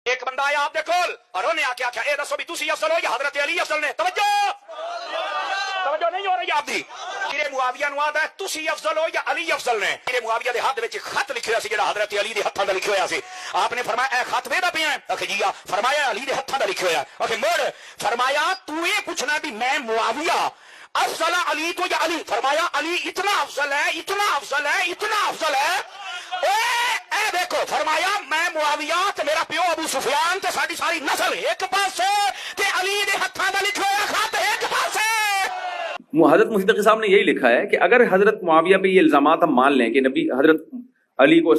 ایک بندہ آیا آپ دے کول اور انہیں آ کے آخیا اے دسو بھی تسی افضل ہو یا حضرت علی افضل نے؟ توجہ نہیں ہو رہی آپ دی؟ میرے معاویہ نو آدا ہے تسی افضل ہو یا علی افضل نے؟ میرے معاویہ دے ہاتھ وچ خط لکھیا سی جڑا حضرت علی دے ہتھاں دا لکھیا ہویا سی. آپ نے فرمایا اے خط ویدا پیا ہے؟ کہ جی فرمایا علی دے ہتھاں دا لکھیا ہویا. کہ مڑ فرمایا تو یہ پوچھنا بھی میں معاویہ افضل علی تو یا علی؟ فرمایا علی اتنا افضل ہے اتنا افضل ہے اتنا افضل ہے. اے دیکھو فرمایا میں معاویہ تے میرا پیو ابو سفیان تے ساری ساری نسل ایک پاسے تے علی دے ہتھاں دا لکھیا ہویا خط ایک پاسے. حضرت مفتی تقی صاحب نے یہی لکھا ہے کہ اگر حضرت معاویہ پہ یہ الزامات ہم مان لیں کہ نبی حضرت علی کو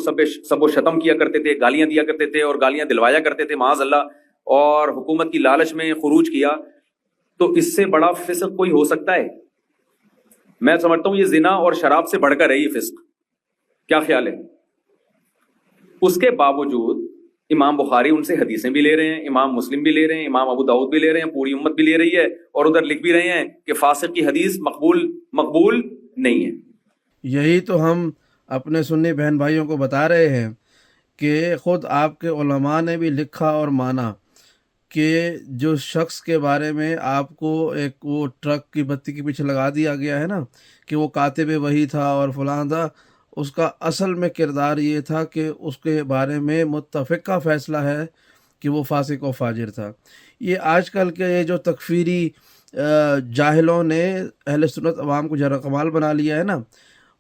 سب و شتم کیا کرتے تھے، گالیاں دیا کرتے تھے اور گالیاں دلوایا کرتے تھے معاذ اللہ، اور حکومت کی لالچ میں خروج کیا، تو اس سے بڑا فسق کوئی ہو سکتا ہے؟ میں سمجھتا ہوں یہ زنا اور شراب سے بڑھ کر ہے یہ فسق. کیا خیال ہے؟ اس کے باوجود امام بخاری ان سے حدیثیں بھی لے رہے ہیں، امام مسلم بھی لے رہے ہیں، امام ابو داؤد بھی لے رہے ہیں، پوری امت بھی لے رہی ہے، اور ادھر لکھ بھی رہے ہیں کہ فاسق کی حدیث مقبول نہیں ہے. یہی تو ہم اپنے سنی بہن بھائیوں کو بتا رہے ہیں کہ خود آپ کے علماء نے بھی لکھا اور مانا کہ جو شخص کے بارے میں آپ کو ایک وہ ٹرک کی بتی کے پیچھے لگا دیا گیا ہے نا کہ وہ کاتب وحی تھا اور فلاں تھا، اس کا اصل میں کردار یہ تھا کہ اس کے بارے میں متفقہ فیصلہ ہے کہ وہ فاسق و فاجر تھا. یہ آج کل کے یہ جو تکفیری جاہلوں نے اہل سنت عوام کو جرح کمال بنا لیا ہے نا،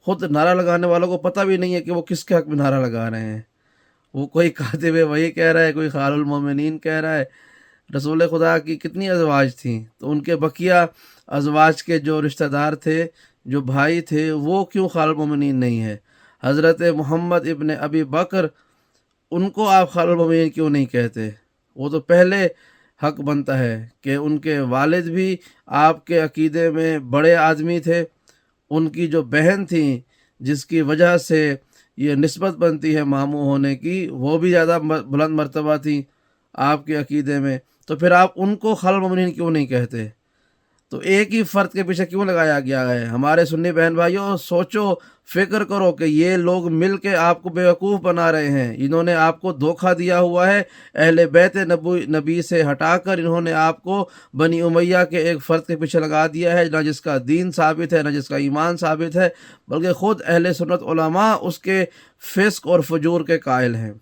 خود نعرہ لگانے والوں کو پتہ بھی نہیں ہے کہ وہ کس کے حق میں نعرہ لگا رہے ہیں. وہ کوئی کاتب وحی کہہ رہا ہے، کوئی خال المومنین کہہ رہا ہے. رسول خدا کی کتنی ازواج تھیں، تو ان کے بقیہ ازواج کے جو رشتہ دار تھے، جو بھائی تھے، وہ کیوں خال المومنین نہیں ہے؟ حضرت محمد ابن ابی بکر، ان کو آپ خال المومنین کیوں نہیں کہتے؟ وہ تو پہلے حق بنتا ہے کہ ان کے والد بھی آپ کے عقیدے میں بڑے آدمی تھے. ان کی جو بہن تھیں جس کی وجہ سے یہ نسبت بنتی ہے ماموں ہونے کی، وہ بھی زیادہ بلند مرتبہ تھیں آپ کے عقیدے میں. تو پھر آپ ان کو خال المومنین کیوں نہیں کہتے؟ تو ایک ہی فرد کے پیچھے کیوں لگایا گیا ہے؟ ہمارے سنی بہن بھائیوں، سوچو، فکر کرو کہ یہ لوگ مل کے آپ کو بیوقوف بنا رہے ہیں. انہوں نے آپ کو دھوکہ دیا ہوا ہے. اہل بیت نبی سے ہٹا کر انہوں نے آپ کو بنی امیہ کے ایک فرد کے پیچھے لگا دیا ہے، نہ جس کا دین ثابت ہے، نہ جس کا ایمان ثابت ہے، بلکہ خود اہل سنت علماء اس کے فسق اور فجور کے قائل ہیں.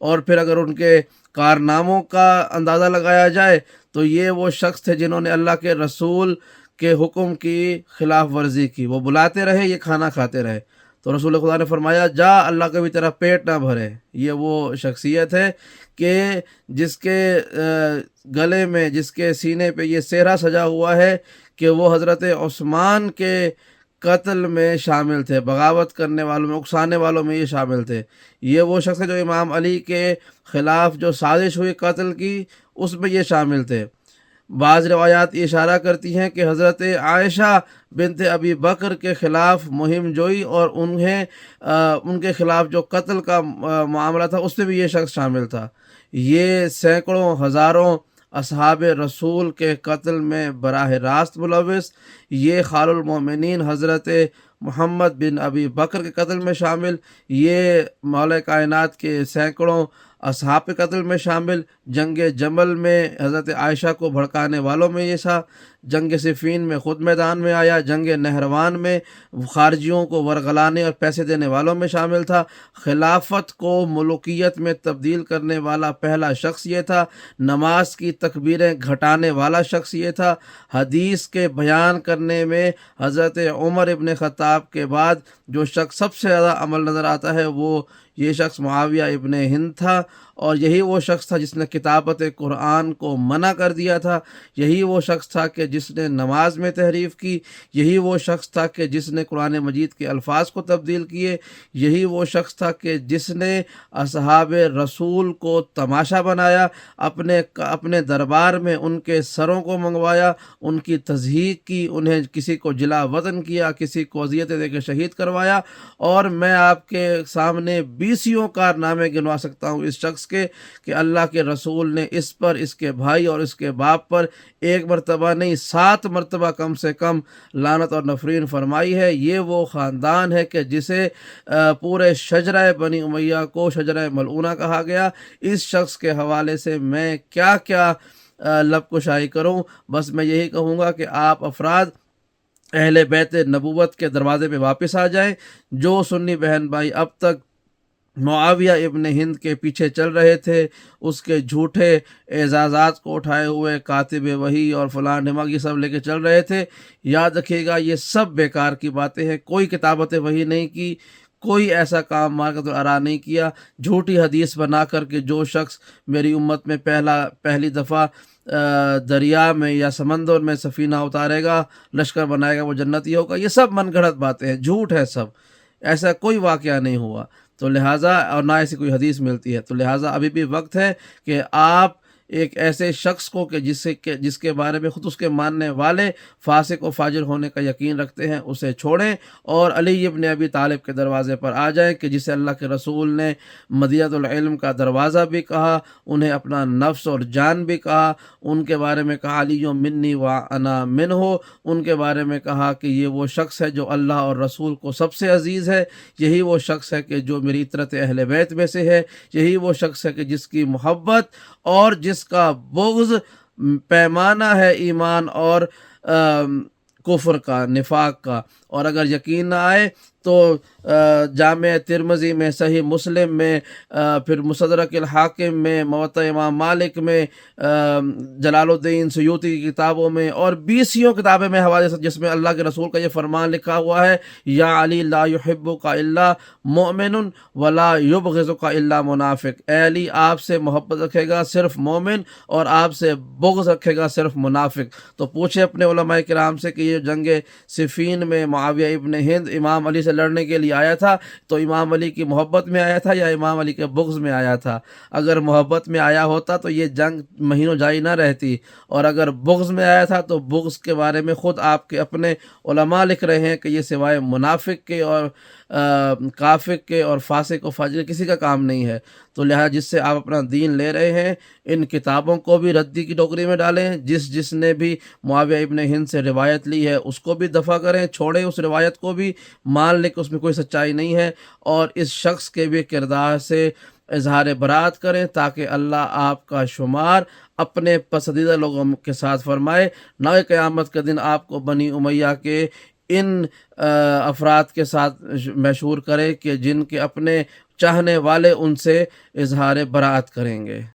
اور پھر اگر ان کے کارناموں کا اندازہ لگایا جائے تو یہ وہ شخص تھے جنہوں نے اللہ کے رسول کے حکم کی خلاف ورزی کی. وہ بلاتے رہے، یہ کھانا کھاتے رہے. تو رسول خدا نے فرمایا جا، اللہ کا بھی تیرا پیٹ نہ بھرے. یہ وہ شخصیت ہے کہ جس کے گلے میں، جس کے سینے پہ یہ سہرا سجا ہوا ہے کہ وہ حضرت عثمان کے قتل میں شامل تھے، بغاوت کرنے والوں میں، اکسانے والوں میں یہ شامل تھے. یہ وہ شخص ہے جو امام علی کے خلاف جو سازش ہوئی قتل کی، اس میں یہ شامل تھے. بعض روایات یہ اشارہ کرتی ہیں کہ حضرت عائشہ بنت ابی بکر کے خلاف مہم جوئی اور ان کے خلاف جو قتل کا معاملہ تھا اس میں بھی یہ شخص شامل تھا. یہ سینکڑوں ہزاروں اصحاب رسول کے قتل میں براہ راست ملوث، یہ خال المومنین حضرت محمد بن ابی بکر کے قتل میں شامل، یہ مولا کائنات کے سینکڑوں اصحاب کے قتل میں شامل، جنگ جمل میں حضرت عائشہ کو بھڑکانے والوں میں یہ تھا، جنگ صفین میں خود میدان میں آیا، جنگ نہروان میں خارجیوں کو ورغلانے اور پیسے دینے والوں میں شامل تھا، خلافت کو ملوکیت میں تبدیل کرنے والا پہلا شخص یہ تھا، نماز کی تکبیریں گھٹانے والا شخص یہ تھا، حدیث کے بیان کرنے میں حضرت عمر ابن خطاب کے بعد جو شخص سب سے زیادہ عمل نظر آتا ہے وہ یہ شخص معاویہ ابن ہند تھا. اور یہی وہ شخص تھا جس نے کتابت قرآن کو منع کر دیا تھا، یہی وہ شخص تھا کہ جس نے نماز میں تحریف کی، یہی وہ شخص تھا کہ جس نے قرآن مجید کے الفاظ کو تبدیل کیے، یہی وہ شخص تھا کہ جس نے اصحاب رسول کو تماشا بنایا، اپنے دربار میں ان کے سروں کو منگوایا، ان کی تضحیک کی، انہیں کسی کو جلا وطن کیا، کسی کو اذیتیں دے کے شہید کروایا. اور میں آپ کے سامنے 20 کارنامے گنوا سکتا ہوں اس شخص کے کہ اللہ کے رسول نے اس پر، اس کے بھائی اور اس کے باپ پر ایک مرتبہ نہیں 7 مرتبہ کم سے کم لعنت اور نفرین فرمائی ہے۔ یہ وہ خاندان ہے کہ جسے پورے شجرہ بنی امیہ کو شجرہ ملعونہ کہا گیا۔ اس شخص کے حوالے سے میں کیا کیا لب کشائی کروں، بس میں یہی کہوں گا کہ آپ افراد اہل بیت نبوت کے دروازے پہ واپس آ جائیں۔ جو سنی بہن بھائی اب تک معاویہ ابن ہند کے پیچھے چل رہے تھے، اس کے جھوٹے اعزازات کو اٹھائے ہوئے کاتب وحی اور فلاں ڈھمک یہ سب لے کے چل رہے تھے، یاد رکھیے گا یہ سب بیکار کی باتیں ہیں۔ کوئی کتابت وحی نہیں کی، کوئی ایسا کام مارکت الارا نہیں کیا۔ جھوٹی حدیث بنا کر کے جو شخص میری امت میں پہلی دفعہ دریا میں یا سمندر میں سفینہ اتارے گا، لشکر بنائے گا، وہ جنتی ہوگا، یہ سب من گھڑت باتیں ہیں، جھوٹ ہے سب، ایسا کوئی واقعہ نہیں ہوا۔ تو لہٰذا اور نہ ایسی کوئی حدیث ملتی ہے، تو لہٰذا ابھی بھی وقت ہے کہ آپ ایک ایسے شخص کو کہ جس کے بارے میں خود اس کے ماننے والے فاسق و فاجر ہونے کا یقین رکھتے ہیں، اسے چھوڑیں اور علی ابن ابی طالب کے دروازے پر آ جائیں کہ جسے اللہ کے رسول نے مدینۃ العلم کا دروازہ بھی کہا، انہیں اپنا نفس اور جان بھی کہا، ان کے بارے میں کہا علی منی و انا منہ، ان کے بارے میں کہا کہ یہ وہ شخص ہے جو اللہ اور رسول کو سب سے عزیز ہے، یہی وہ شخص ہے کہ جو میری اطرت اہل بیت میں سے ہے، یہی وہ شخص ہے کہ جس کی محبت اور جس کا بغض پیمانہ ہے ایمان اور کفر کا، نفاق کا۔ اور اگر یقین نہ آئے تو جامع ترمذی میں، صحیح مسلم میں، پھر مستدرک الحاکم میں، موطأ امام مالک میں، جلال الدین سیوطی کی کتابوں میں اور 20 کتابیں میں حوالے سے جس میں اللہ کے رسول کا یہ فرمان لکھا ہوا ہے، یا علی لا یحبک الا مؤمن ولا یبغضک الا منافق، اے علی آپ سے محبت رکھے گا صرف مومن اور آپ سے بغض رکھے گا صرف منافق۔ تو پوچھے اپنے علماء کرام سے کہ یہ جنگ صفین میں معاویہ ابن ہند امام علی سے لڑنے کے لیے آیا تھا تو امام علی کی محبت میں آیا تھا یا امام علی کے بغض میں آیا تھا؟ اگر محبت میں آیا ہوتا تو یہ جنگ مہینوں جاری نہ رہتی، اور اگر بغض میں آیا تھا تو بغض کے بارے میں خود آپ کے اپنے علماء لکھ رہے ہیں کہ یہ سوائے منافق کے اور کافر کے اور فاسق و فاجر کسی کا کام نہیں ہے۔ تو لہذا جس سے آپ اپنا دین لے رہے ہیں ان کتابوں کو بھی ردی کی ٹوکری میں ڈالیں، جس نے بھی معاویہ ابن ہند سے روایت لی ہے اس کو بھی دفع کریں، چھوڑیں اس روایت کو بھی، مان لیں کہ اس میں کوئی سچائی نہیں ہے، اور اس شخص کے بھی کردار سے اظہار برات کریں تاکہ اللہ آپ کا شمار اپنے پسندیدہ لوگوں کے ساتھ فرمائے، نہ کہ قیامت کا دن آپ کو بنی امیہ کے ان افراد کے ساتھ مشہور کرے کہ جن کے اپنے چاہنے والے ان سے اظہار برات کریں گے۔